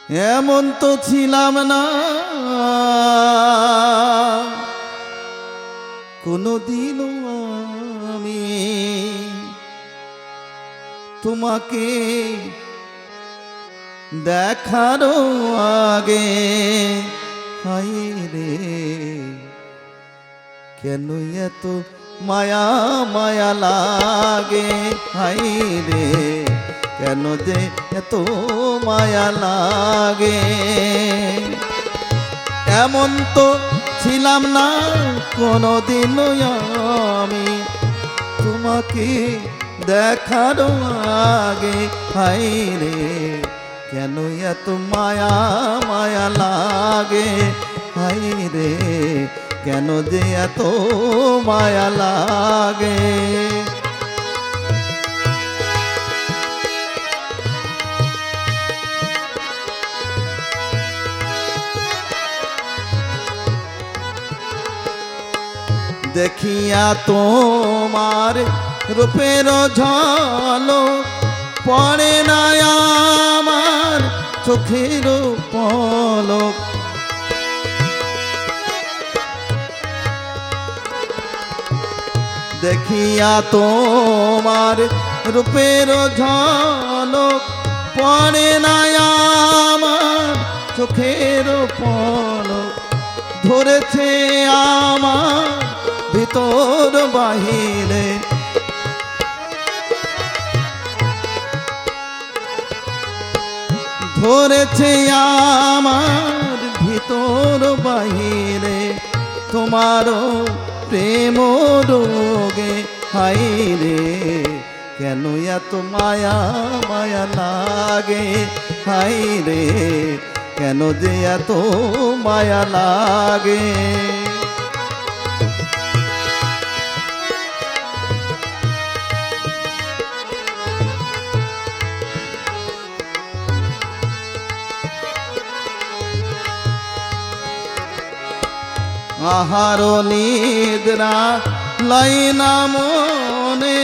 এমন তো ছিলাম না কোনোদিনও আমি তোমাকে দেখারও আগে। হায় রে কেন এত মায়া মায়া লাগে, হায় রে কেন যে এত মায়া লাগে। এমন তো ছিলাম না কোনোদিনও আমি তোমাকে দেখার আগে। হায় রে কেন এত মায়া মায়া লাগে, হায় রে কেন যে এত মায়া লাগে। দেখিয়া তোমার রূপের ঝলক পড়ে না আমার চোখের পলক। দেখিয়া তোমার রূপের ঝলক পড়ে না আমার চোখের পলক। ধরেছে আমার ভিতর বাহিরে, ধরেছে আমার ভিতর বাহিরে তোমার প্রেম রোগে। হায় রে কেন এত মায়া মায়া লাগে, হায় রে কেন যে এত মায়া লাগে। আহার নিদ্রা লাই না মনে,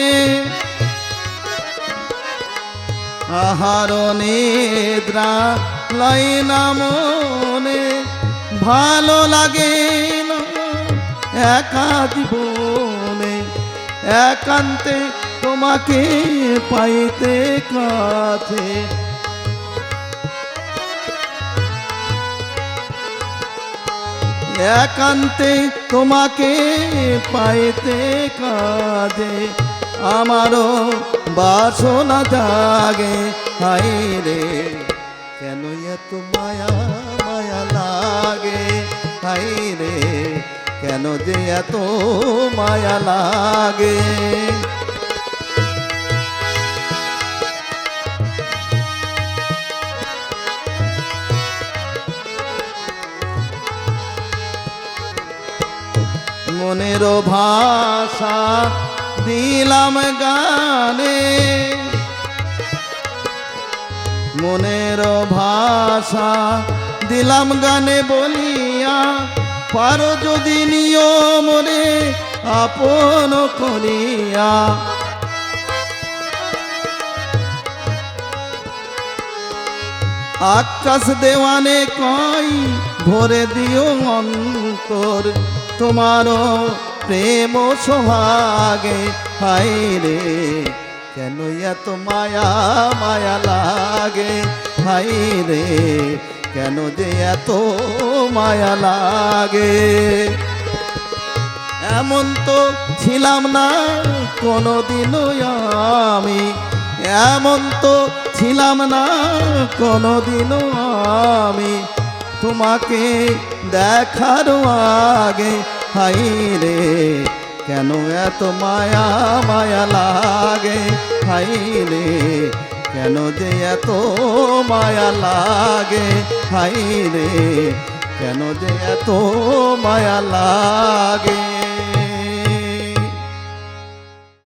আহার নিদ্রা লাই না মনে। ভালো লাগে না একা জীবনে, একান্তে তোমাকে পাইতে কাছে। একান্তে তোমাকে পাইতে কাজে আমারও বাসনা জাগে। হায় রে কেন এত মায়া মায়া লাগে, হায় রে কেন যে এত মায়া লাগে। মনের ভাষা দিলাম গানে, মনের ভাষা দিলাম গানে বলিয়া। পারো যদি নিয়ম রে আপন করিয়া, আকাশ দেওয়ানে কই ভরে দিও অন্তর তোমার প্রেম সোহাগে। হায় রে কেন এত মায়া মায়া লাগে, হায় রে কেন যে এত মায়া লাগে। এমন তো ছিলাম না কোনোদিনও আমি, এমন তো ছিলাম না কোনোদিনও আমি তোমাকে দেখার আগে। হায় রে কেন এত মায়া মায়া লাগে, হায় রে কেন যে এত মায়া লাগে, হায় রে কেন যে এত মায়া লাগে।